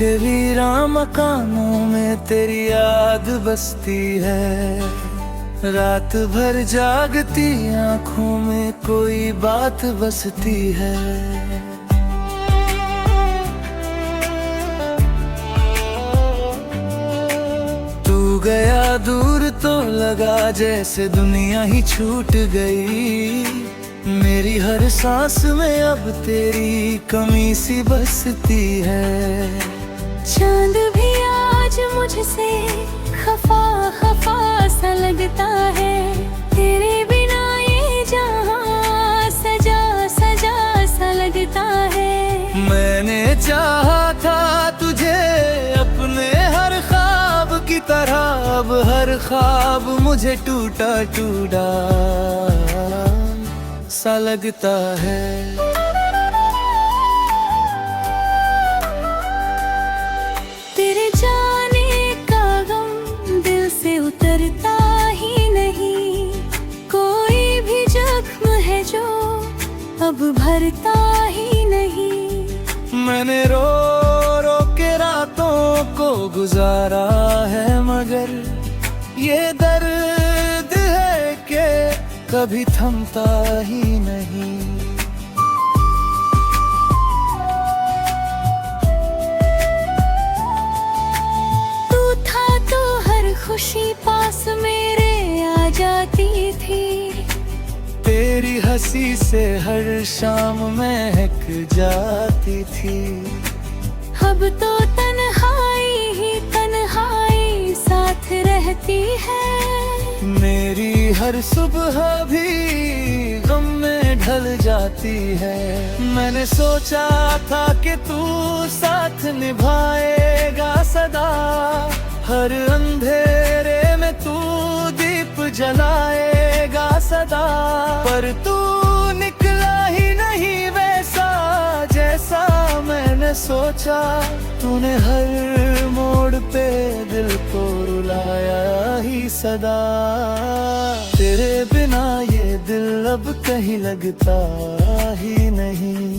के वीरान मकानों में तेरी याद बसती है। रात भर जागती आंखों में कोई बात बसती है। तू गया दूर तो लगा जैसे दुनिया ही छूट गई। मेरी हर सांस में अब तेरी कमी सी बसती है। चांद भी आज मुझसे खफा खफा सा लगता है। तेरे बिना ये जहां सजा सजा सा लगता है। मैंने चाहा था तुझे अपने हर ख्वाब की तरह, अब हर ख्वाब मुझे टूटा टूटा सा लगता है। तेरे जाने का गम दिल से उतरता ही नहीं। कोई भी जख्म है जो अब भरता ही नहीं। मैंने रो रो के रातों को गुजारा है, मगर ये दर्द है कि कभी थमता ही नहीं। तू था तो हर खुशी पास मेरे आ जाती थी। तेरी हंसी से हर शाम महक जाती थी। अब तो तन्हाई ही तन्हाई साथ रहती है। मेरी हर सुबह भी गम में ढल जाती है। मैंने सोचा था कि तू साथ निभाएगा सदा। हर अंधेरे में तू दीप जलाएगा सदा। पर तू निकला ही नहीं वैसा जैसा मैंने सोचा। तूने हर मोड़ पे दिल को रुलाया ही सदा। तेरे बिना ये दिल अब कहीं लगता ही नहीं।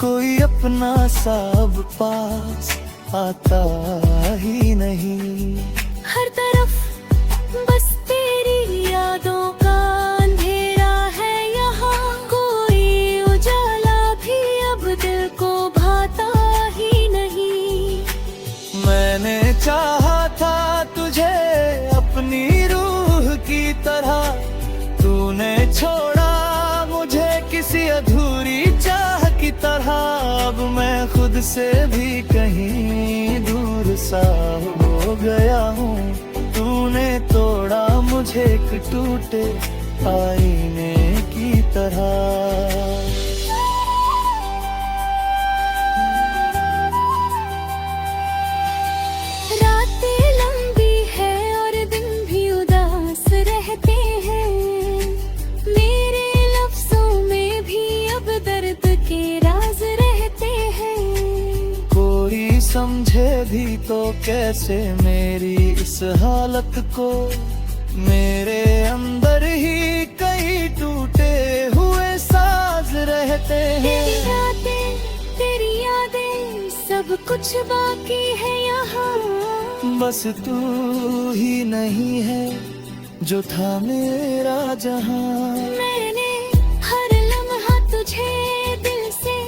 कोई अपना सा अब पास आता ही नहीं। हर तरफ बस तेरी यादों का अंधेरा है यहाँ। कोई उजाला भी अब दिल को भाता ही नहीं। मैंने चाहा था तुझे अपनी रूह की तरह। तूने छोड़ा मुझे किसी अधूरी चाह की तरह। अब मैं खुद से भी कहीं दूर सा हो गया हूँ। तूने तोड़ा मुझे एक टूटे आईने की तरह। समझे भी तो कैसे मेरी इस हालत को। मेरे अंदर ही कई टूटे हुए साज रहते हैं। तेरी यादें सब कुछ बाकी है यहाँ। बस तू ही नहीं है जो था मेरा जहाँ। मैंने हर लम्हा तुझे दिल से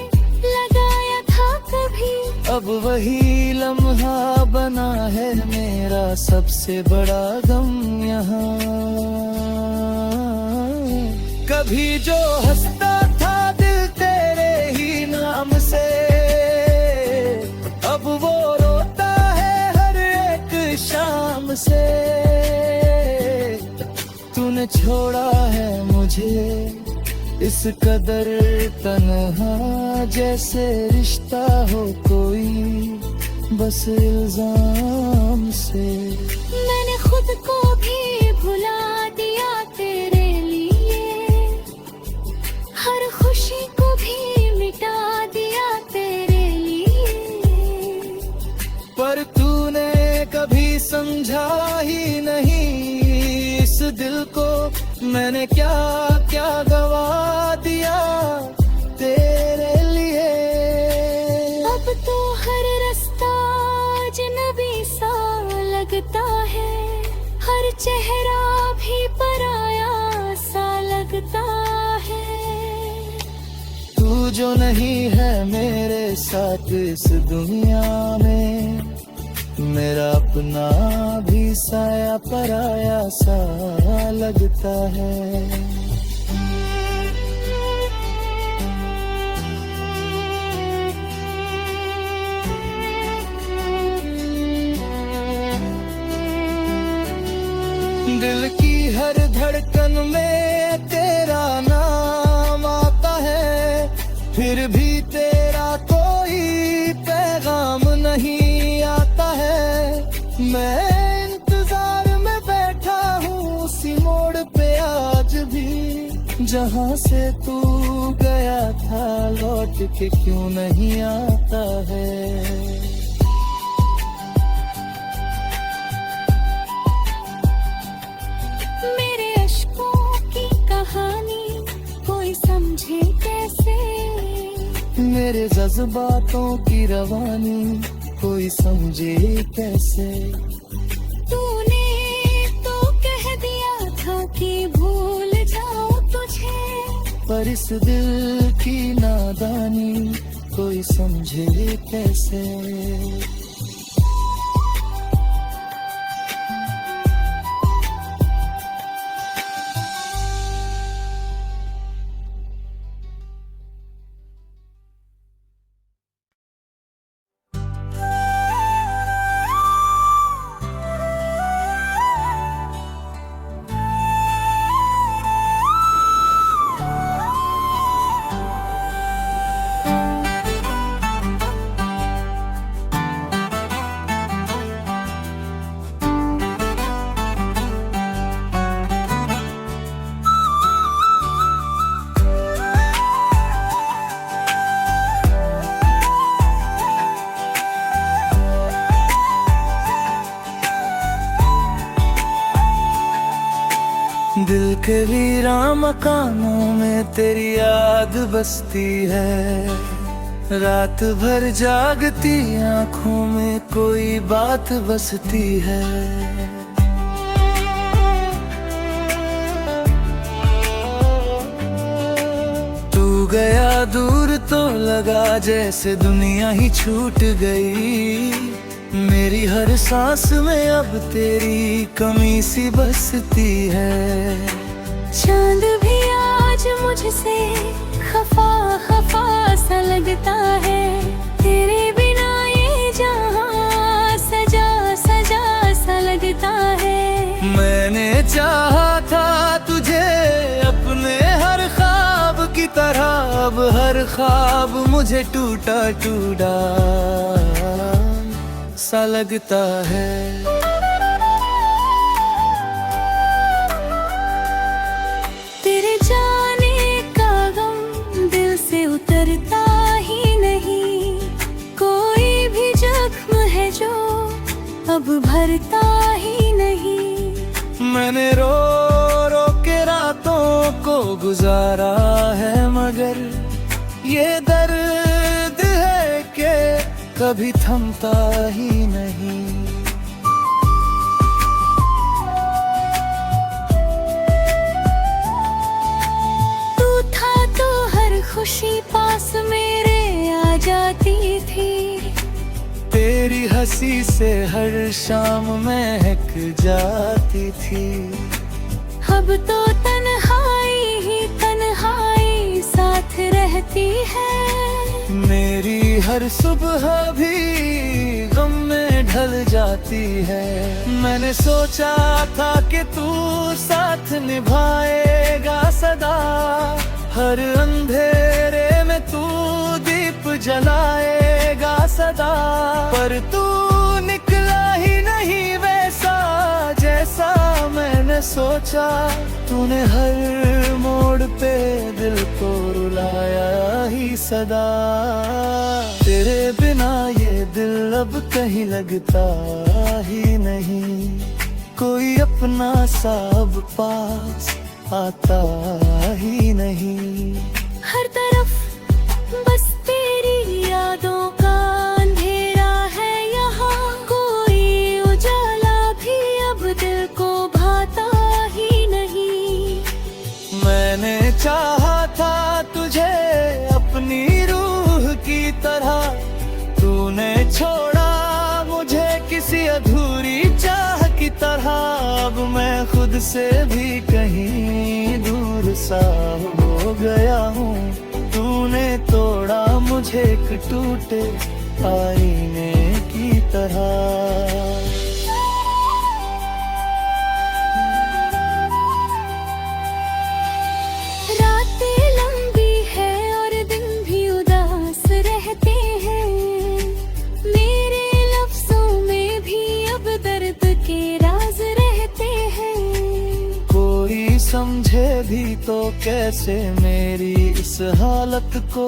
लगाया था कभी। अब वही लम्हा बना है मेरा सबसे बड़ा गम यहाँ। कभी जो हंसता था दिल तेरे ही नाम से, अब वो रोता है हर एक शाम से। तूने छोड़ा है मुझे इस कदर तन्हा, जैसे रिश्ता हो कोई बस इल्जाम से। मैंने खुद को भी भुला दिया तेरे लिए। हर खुशी को भी मिटा दिया तेरे लिए। पर तूने कभी समझा ही नहीं इस दिल को। मैंने क्या क्या गवा दिया तेरे लिए। अब तो हर रास्ता चेहरा भी पराया सा लगता है। तू जो नहीं है मेरे साथ इस दुनिया में, मेरा अपना भी साया पराया सा लगता है। दिल की हर धड़कन में तेरा नाम आता है, फिर भी तेरा कोई पैगाम नहीं आता है। मैं इंतजार में बैठा हूँ उसी मोड़ पे आज भी, जहाँ से तू गया था लौट के क्यों नहीं आता है। समझे कैसे मेरे जज्बातों की रवानी कोई समझे कैसे। तूने तो कह दिया था कि भूल जाऊं तुझे, पर इस दिल की नादानी कोई समझे कैसे। दिल के वीरान मकानों में तेरी याद बसती है, रात भर जागती आंखों में कोई बात बसती है। तू गया दूर तो लगा जैसे दुनिया ही छूट गई, मेरी हर सांस में अब तेरी कमी सी बसती है। चांद भी आज मुझसे खफा खफा सा लगता है, तेरे बिना ये जहां सजा सजा सा लगता है। मैंने चाहा था तुझे अपने हर ख्वाब की तरह, अब हर ख्वाब मुझे टूटा टूटा सा लगता है। तेरे जाने का गम दिल से उतरता ही नहीं, कोई भी जख्म है जो अब भरता ही नहीं। मैंने रो रो के रातों को गुजारा है, मगर ये दर्द है कि कभी थमता ही नहीं। तू था तो हर खुशी पास मेरे आ जाती थी, तेरी हंसी से हर शाम महक जाती थी। अब तो तन्हाई ही तन्हाई साथ रहती है, मेरी हर सुबह भी गम में ढल जाती है। मैंने सोचा था कि तू साथ निभाएगा सदा, हर अंधेरे में तू दीप जलाएगा सदा, पर तू निकला ही नहीं वैसा जैसा मैंने सोचा। तूने हर मोड़ पे दिल को रुलाया ही सदा, तेरे बिना ये दिल अब कहीं लगता ही नहीं। कोई अपना सा अब पास आता ही नहीं। हर तरफ बस तेरी यादों का अंधेरा है यहाँ, कोई उजाला भी अब दिल को भा चाहा था तुझे अपनी रूह की तरह, तूने छोड़ा मुझे किसी अधूरी चाह की तरह। अब मैं खुद से भी कहीं दूर सा हो गया हूँ, तूने तोड़ा मुझे एक टूटे आईने की तरह। समझे भी तो कैसे मेरी इस हालत को,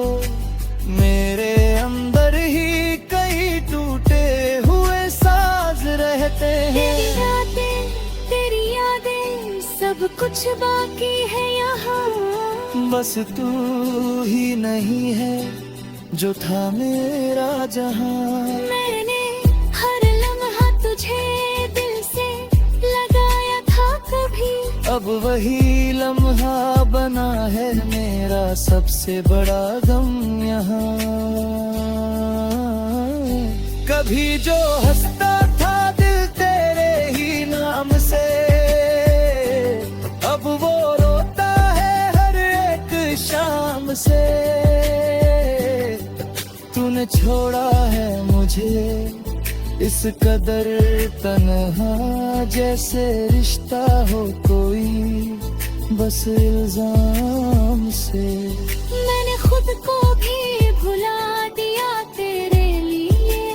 मेरे अंदर ही कई टूटे हुए साज रहते हैं। तेरी रातें, तेरी यादें, सब कुछ बाकी है यहाँ। बस तू ही नहीं है जो था मेरा जहाँ। मैंने हर लम्हा तुझे दिल से लगाया था कभी, अब वही लम्हा बना है मेरा सबसे बड़ा गम यहाँ। कभी जो हंसता था दिल तेरे ही नाम से, अब वो रोता है हर एक शाम से। तूने छोड़ा है मुझे इस कदर तन्हा, जैसे रिश्ता हो कोई बस इल्जाम से। मैंने खुद को भी भुला दिया तेरे लिए,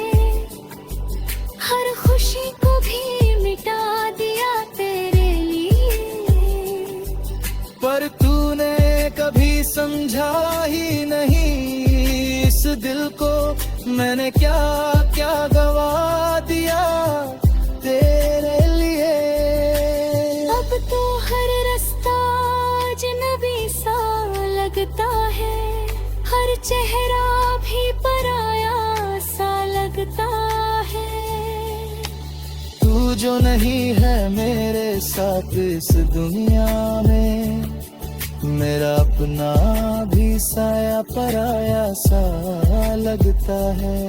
हर खुशी को भी मिटा दिया तेरे लिए। पर तूने कभी समझा ही नहीं इस दिल को, मैंने क्या क्या गवा दिया तेरे लिए। अब तो हर रास्ता अजनबी सा लगता है, हर चेहरा भी पराया सा लगता है। तू जो नहीं है मेरे साथ इस दुनिया में, मेरा अपना भी साया पराया सा लगता है।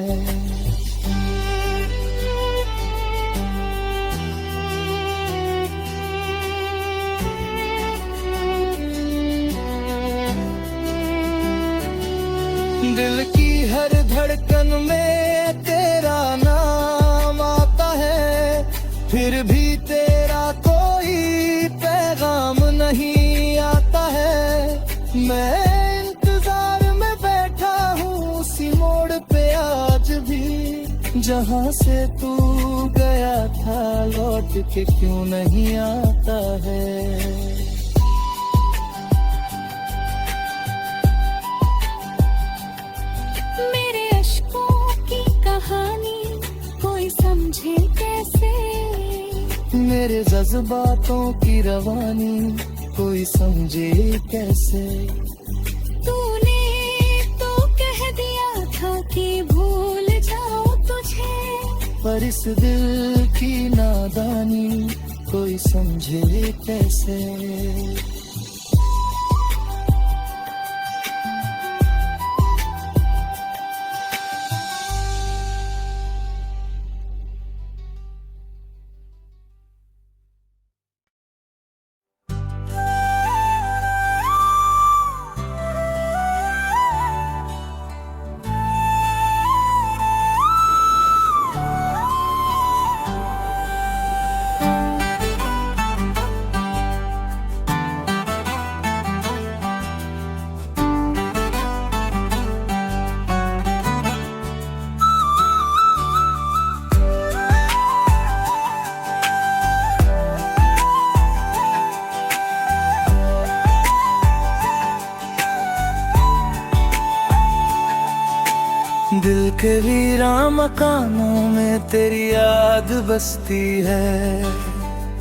दिल की हर धड़कन में तेरा नाम आता है, फिर भी तेरा कोई पैगाम नहीं आता है। मैं इंतजार में बैठा हूँ उसी मोड़ पे आज भी, जहाँ से तू गया था लौट के क्यों नहीं आता है। मेरे अश्कों की कहानी कोई समझे कैसे, मेरे जज्बातों की रवानी कोई समझे कैसे। तूने तो कह दिया था कि भूल जाऊं तुझे, पर इस दिल की नादानी कोई समझे कैसे। दिल के वीरान मकानों में तेरी याद बसती है,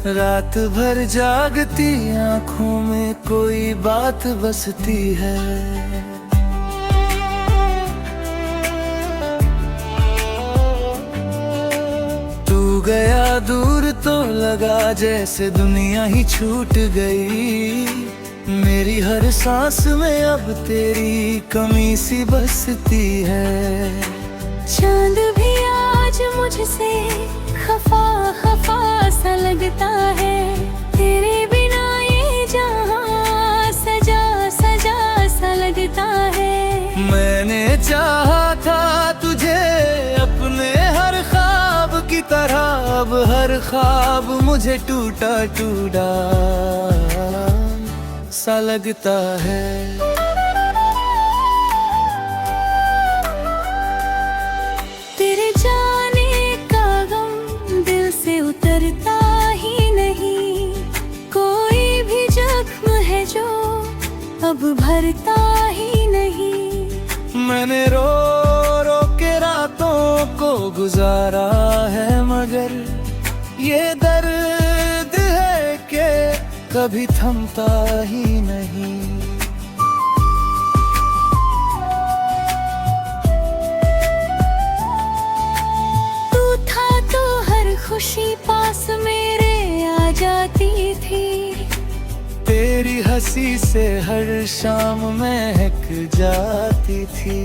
रात भर जागती आंखों में कोई बात बसती है। तू गया दूर तो लगा जैसे दुनिया ही छूट गई, मेरी हर सांस में अब तेरी कमी सी बसती है। चांद भी आज मुझसे खफा खफा सा लगता है, तेरे बिना ये जहां सजा सजा सा लगता है। मैंने चाहा था तुझे अपने हर ख्वाब की तरह, अब हर ख्वाब मुझे टूटा टूटा सा लगता है। तेरे जाने का गम दिल से उतरता ही नहीं, कोई भी जख्म है जो अब भरता ही नहीं। मैंने रो रो के रातों को गुजारा है, मगर ये दर्द है कि कभी थमता ही नहीं। तू था तो हर खुशी पास मेरे आ जाती थी, तेरी हंसी से हर शाम महक जाती थी।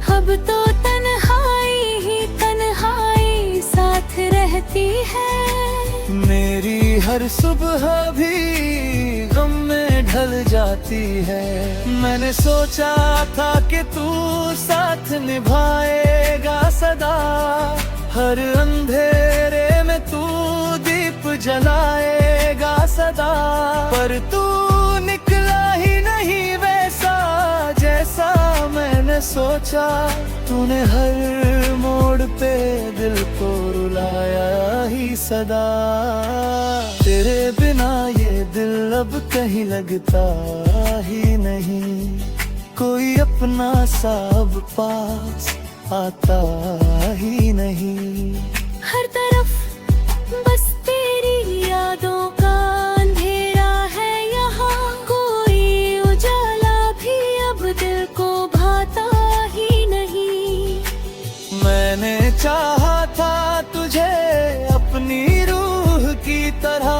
अब तो तन्हाई ही तन्हाई साथ रहती है। मेरी हर सुबह भी गम में ढल जाती है। मैंने सोचा था कि तू साथ निभाएगा सदा, हर अंधेरे में तू दीप जलाएगा सदा। पर तू निकला ही नहीं वैसा जैसा मैंने सोचा। तूने हर मोड़ पे दिल को रुलाया ही सदा। तेरे बिना ये दिल अब कहीं लगता ही नहीं, कोई अपना सा अब पास आता ही नहीं। हर तरफ बस तेरी यादों का अंधेरा है यहाँ, कोई उजाला भी अब दिल को भाता ही नहीं। मैंने चाहा था तुझे अपनी रूह की तरह,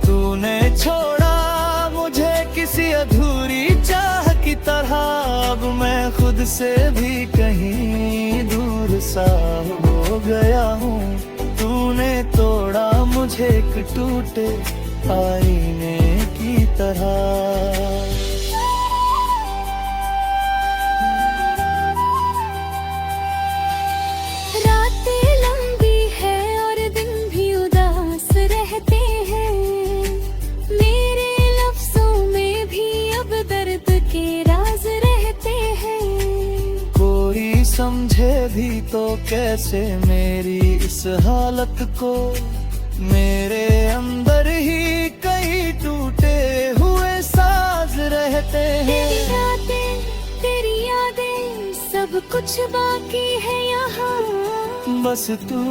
तूने छोड़ा मुझे किसी अधूरी चाह की तरह। अब मैं खुद से भी कहीं दूर सा हो गया हूँ, तूने तोड़ा मुझे एक टूटे आईने की तरह। समझे भी तो कैसे मेरी इस हालत को, मेरे अंदर ही कई टूटे हुए साज रहते हैं। तेरी यादें सब कुछ बाकी है यहाँ, बस तू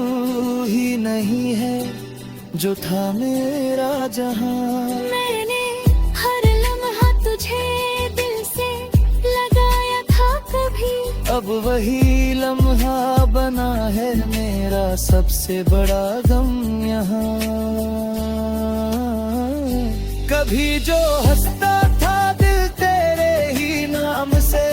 ही नहीं है जो था मेरा जहाँ। मैंने हर लम्हा तुझे दिल से लगाया था कभी, अब वही लम्हा बना है मेरा सबसे बड़ा गम यहाँ। कभी जो हंसता था दिल तेरे ही नाम से,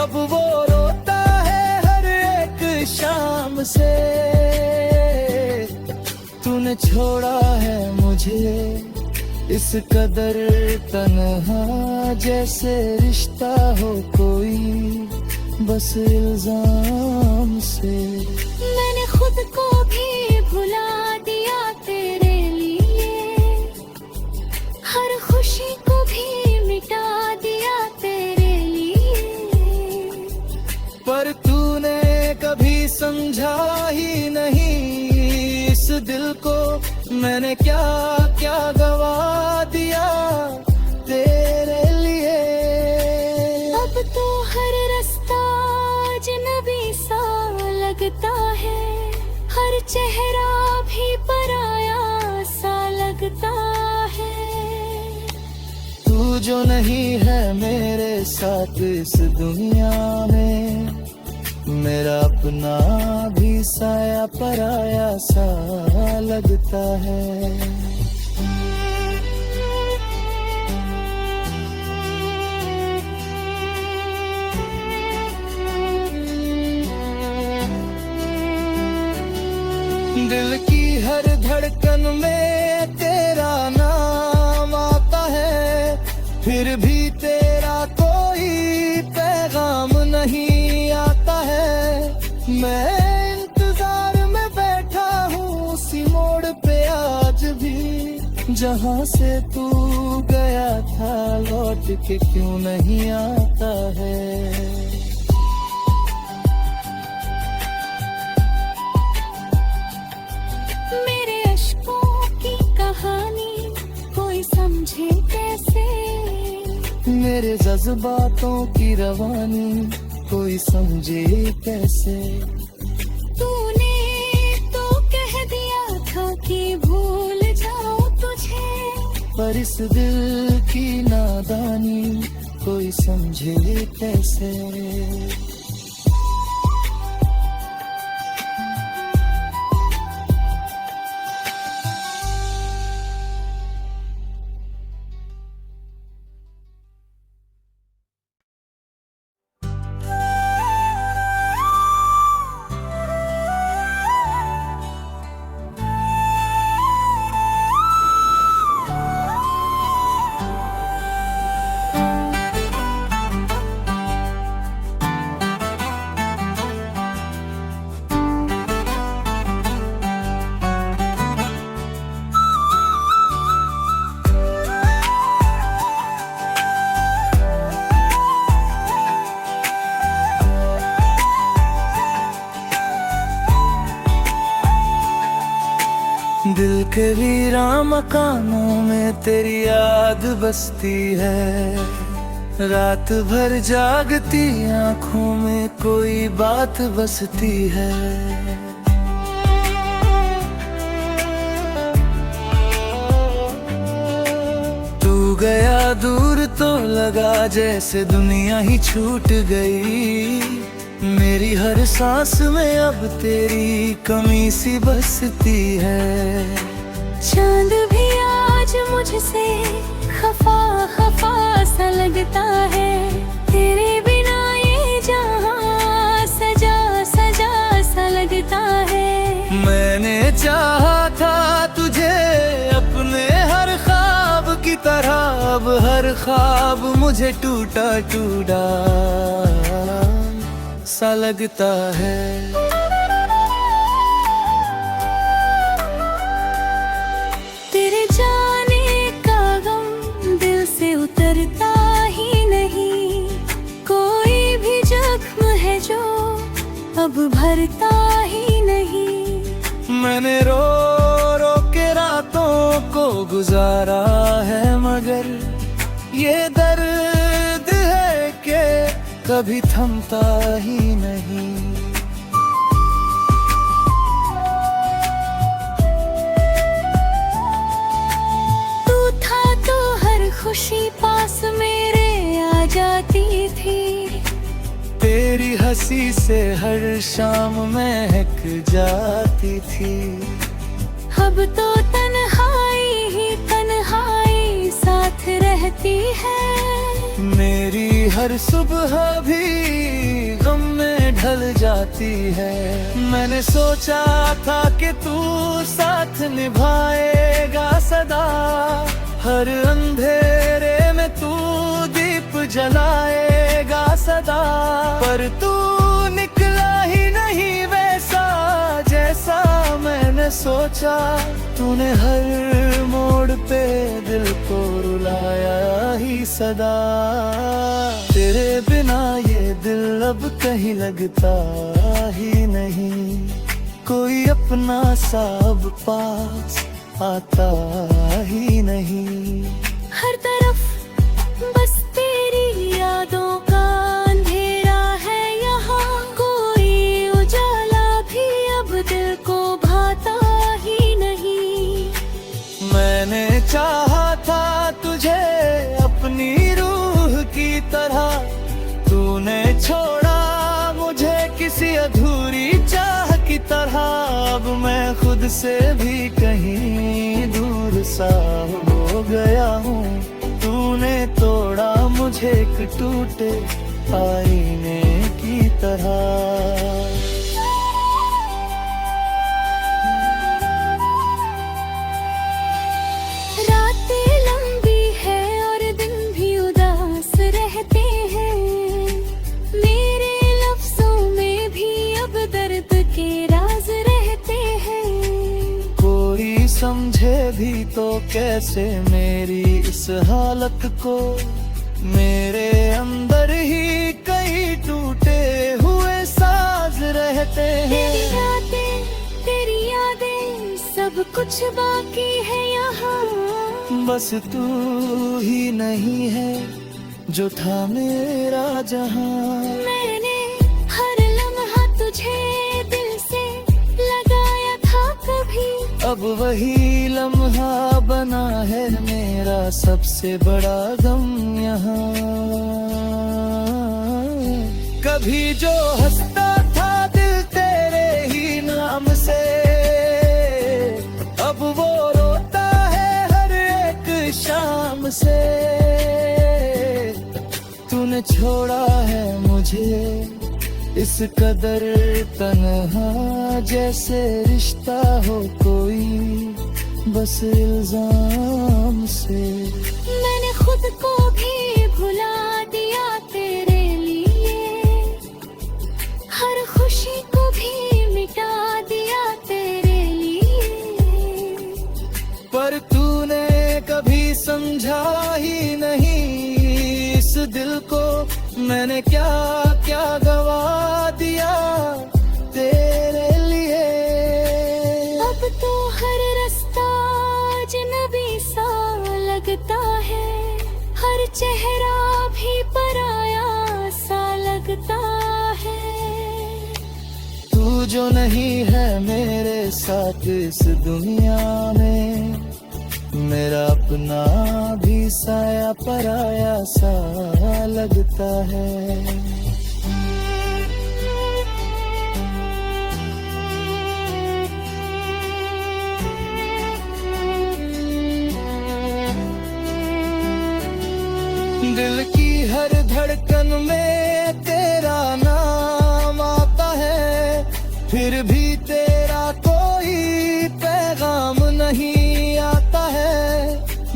अब वो रोता है हर एक शाम से। तूने छोड़ा है मुझे इस कदर तन्हा, जैसे रिश्ता हो कोई बस इल्जाम से। मैंने खुद को भी भुला दिया तेरे लिए, हर खुशी को भी मिटा दिया तेरे लिए। पर तूने कभी समझा ही नहीं इस दिल को, मैंने क्या क्या गवा दिया तेरे लिए। अब तो हर रास्ता अजनबी सा लगता है, हर चेहरा भी पराया सा लगता है। तू जो नहीं है मेरे साथ इस दुनिया में, मेरा अपना भी साया पराया सा लगता है। धड़कन में तेरा नाम आता है, फिर भी तेरा कोई पैगाम नहीं आता है। मैं इंतजार में बैठा हूँ उसी मोड़ पे आज भी, जहाँ से तू गया था लौट के क्यों नहीं आता है। मेरे अश्कों की कहानी कोई समझे कैसे, मेरे जज्बातों की रवानी कोई समझे कैसे। तूने तो कह दिया था कि भूल जाओ तुझे, पर इस दिल की नादानी कोई समझे कैसे। दिल के वीरान मकानों में तेरी याद बसती है, रात भर जागती आंखों में कोई बात बसती है। तू गया दूर तो लगा जैसे दुनिया ही छूट गई, मेरी हर सांस में अब तेरी कमी सी बसती है। चांद भी आज मुझसे खफा खफा सा लगता है, तेरे बिना ये जहां सजा सजा सा लगता है। मैंने चाहा था तुझे अपने हर ख्वाब की तरह, अब हर ख्वाब मुझे टूटा टूटा सा लगता है। तेरे जाने का गम दिल से उतरता ही नहीं, कोई भी जख्म है जो अब भरता ही नहीं। मैंने रो रो के रातों को गुजारा है, मगर ये दर्द है कि कभी थमता ही नहीं। तू था तो हर खुशी पास मेरे आ जाती थी, तेरी हंसी से हर शाम महक जाती थी। अब तो तन्हाई ही तन्हाई साथ रहती है, मेरी हर सुबह भी गम में ढल जाती है। मैंने सोचा था कि तू साथ निभाएगा सदा, हर अंधेरे में तू दीप जलाएगा सदा, पर तू निकला ही नहीं वैसा जैसा मैंने सोचा। तूने हर मोड़ पे दिल को रुलाया ही सदा, तेरे बिना ये दिल अब कहीं लगता ही नहीं। कोई अपना सा अब पास आता ही नहीं। हर तरफ बस तेरी यादों का अंधेरा है यहाँ, कोई उजाला भी अब दिल को भाता ही नहीं। मैंने चाहा था तुझे अपनी रूह की तरह, तूने छोड़ा मुझे किसी अधूरी चाह की तरह। अब मैं खुद से भी कहीं दूर सा हो गया हूँ, तूने तोड़ा मुझे एक टूटे आईने की तरह। कैसे मेरी इस हालत को। मेरे अंदर ही कई टूटे हुए साज रहते हैं। तेरी यादें सब कुछ बाकी है यहाँ। बस तू ही नहीं है जो था मेरा जहां। मैंने हर लम्हा तुझे दिल से लगाया था कभी। अब वही लम्हा बना है मेरा सबसे बड़ा गम यहाँ। कभी जो हंसता था दिल तेरे ही नाम से, अब वो रोता है हर एक शाम से। तूने छोड़ा है मुझे इस कदर तन्हा, जैसे रिश्ता हो कोई बस इल्जाम से। मैंने खुद को भी भुला दिया तेरे लिए, हर खुशी को भी मिटा दिया तेरे लिए। पर तूने कभी समझा ही नहीं इस दिल को। मैंने क्या क्या गवा दिया तेरे लिए। अब तो हर रास्ता अजनबी सा लगता है, हर चेहरा भी पराया सा लगता है। तू जो नहीं है मेरे साथ इस दुनिया में, मेरा अपना भी साया पराया सा लगता है। दिल की हर धड़कन में तेरा नाम आता है, फिर भी तेरा कोई पैगाम नहीं आता है।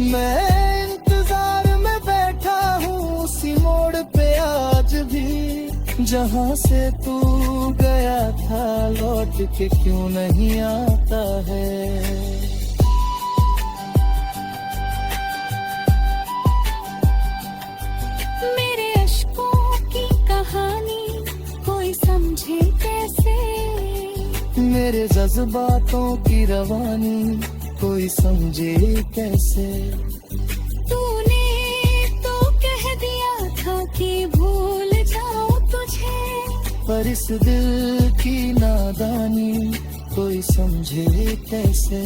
मैं इंतजार में बैठा हूँ उसी मोड़ पे आज भी, जहाँ से तू गया था लौट के क्यों नहीं आता है। मेरे अश्कों की कहानी कोई समझे कैसे, मेरे जज्बातों की रवानी कोई समझे कैसे। तूने तो कह दिया था कि भूल जाऊं तुझे, पर इस दिल की नादानी कोई समझे कैसे।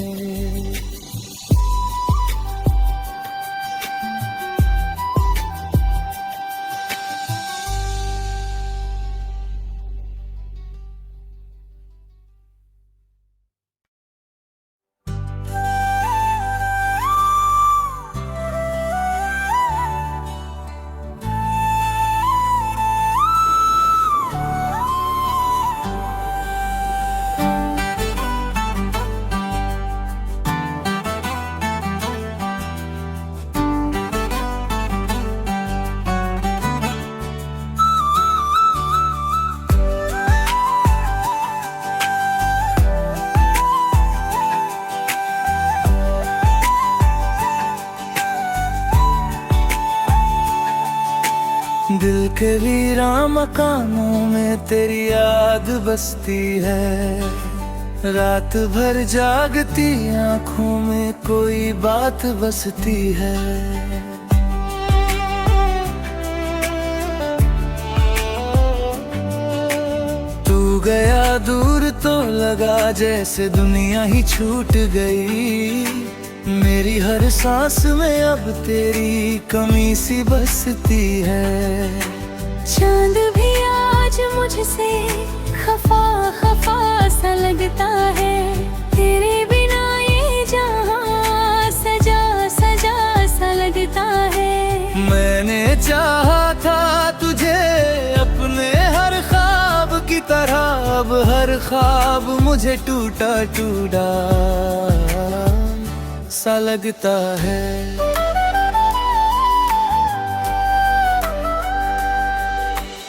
दिल के वीरान मकानों में तेरी याद बसती है, रात भर जागती आंखों में कोई बात बसती है। तू गया दूर तो लगा जैसे दुनिया ही छूट गई। मेरी हर सांस में अब तेरी कमी सी बसती है। चांद भी आज मुझसे खफा खफा सा लगता है, तेरे बिना ये जहां सजा सजा सा लगता है। मैंने चाहा था तुझे अपने हर ख्वाब की तरह, अब हर ख्वाब मुझे टूटा टूटा सा लगता है।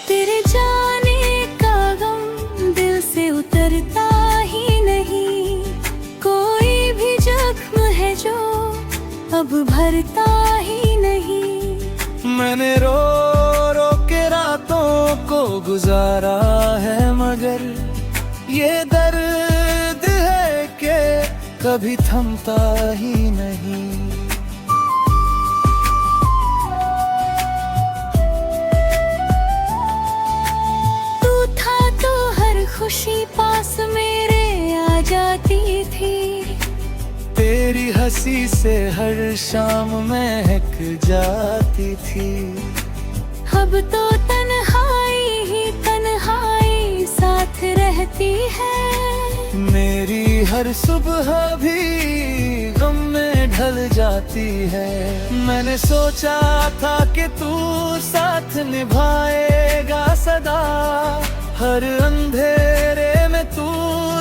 तेरे जाने का गम दिल से उतरता ही नहीं, कोई भी जख्म है जो करता ही नहीं। मैंने रो रो के रातों को गुजारा है, मगर ये दर्द है कि कभी थमता ही नहीं। तू था तो हर खुशी पास मेरे आ जाती थी। तेरी हंसी से हर शाम महक जाती थी। अब तो तन्हाई ही तन्हाई साथ रहती है। मेरी हर सुबह भी गम में ढल जाती है। मैंने सोचा था कि तू साथ निभाएगा सदा, हर अंधेरे में तू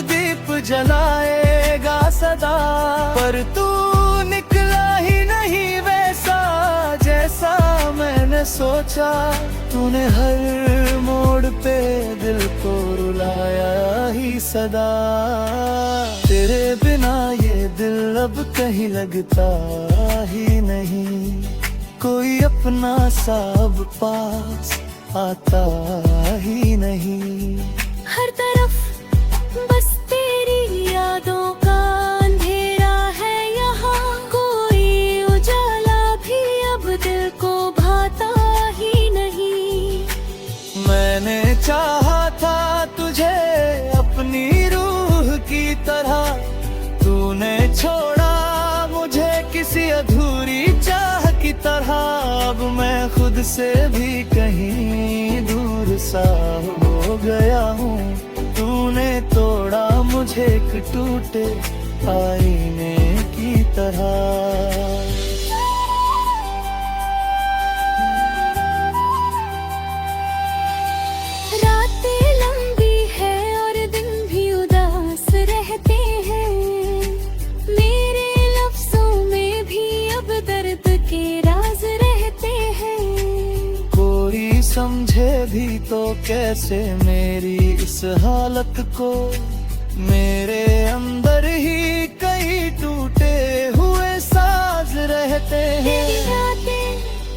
दीप जलाएगा सदा। पर तू निकला ही नहीं वैसा जैसा मैंने सोचा। तूने हर मोड़ पे दिल को रुलाया ही सदा। तेरे बिना ये दिल अब कहीं लगता ही नहीं। कोई अपना सा अब पास आता ही नहीं। हर तरफ बस तेरी यादों का अंधेरा है यहाँ। कोई उजाला भी अब दिल को भाता ही नहीं। मैंने चाहा था तुझे अपनी रूह की तरह, तूने छोड़ा मुझे किसी अधूरी चाह की तरह। अब मैं खुद से भी कहीं दूर सा हो गया हूँ। तूने तोड़ा मुझे एक टूटे आईने की तरह। समझे भी तो कैसे मेरी इस हालत को। मेरे अंदर ही कई टूटे हुए साज रहते हैं।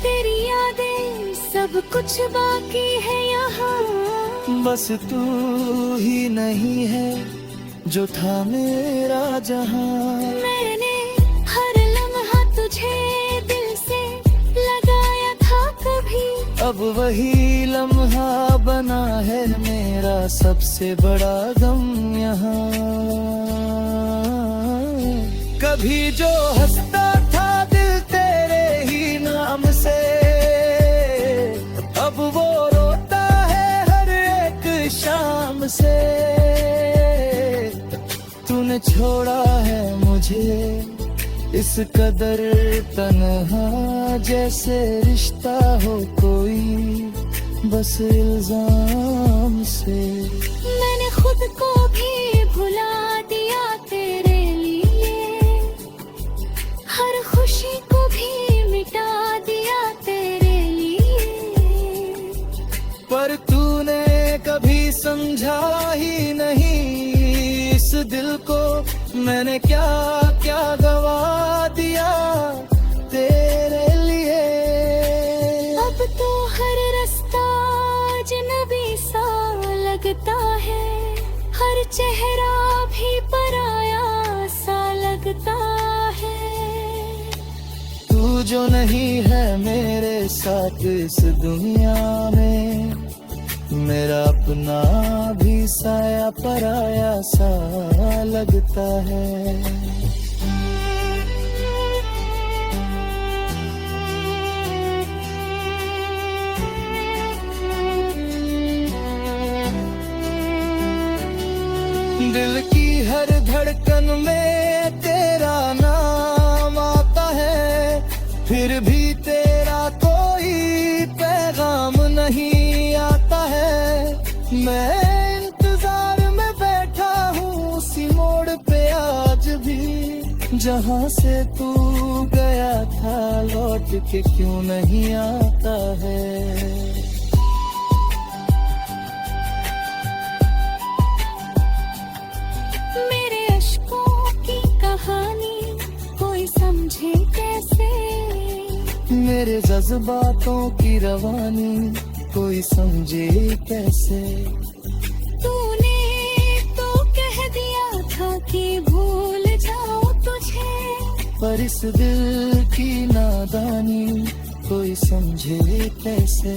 तेरी यादें सब कुछ बाकी है यहाँ। बस तू ही नहीं है जो था मेरा जहाँ। मैंने हर लम्हा तुझे दिल से लगाया था कभी। अब वही लम्हा बना है मेरा सबसे बड़ा गम यहाँ। कभी जो हंसता था दिल तेरे ही नाम से, अब वो रोता है हर एक शाम से। तूने छोड़ा है मुझे इस कदर तन्हा, जैसे रिश्ता हो कोई बस इल्जाम से। मैंने खुद को भी भुला दिया तेरे लिए, हर खुशी को भी मिटा दिया तेरे लिए। पर तूने कभी समझा ही नहीं इस दिल को। मैंने क्या क्या गवा दिया तेरे लिए। अब तो हर रास्ता अजनबी सा लगता है, हर चेहरा भी पराया सा लगता है। तू जो नहीं है मेरे साथ इस दुनिया में, मेरा अपना भी साया पराया सा लगता है। दिल की हर धड़कन में तेरा नाम आता है, फिर भी तेरा कोई पैगाम नहीं आता है। मैं इंतजार में बैठा हूँ उसी मोड़ पे आज भी, जहाँ से तू गया था लौट के क्यों नहीं आता है। मेरे अश्कों की कहानी कोई समझे कैसे। मेरे जज्बातों की रवानी कोई समझे कैसे। तूने तो कह दिया था कि भूल जाओ तुझे, पर इस दिल की नादानी कोई समझे कैसे।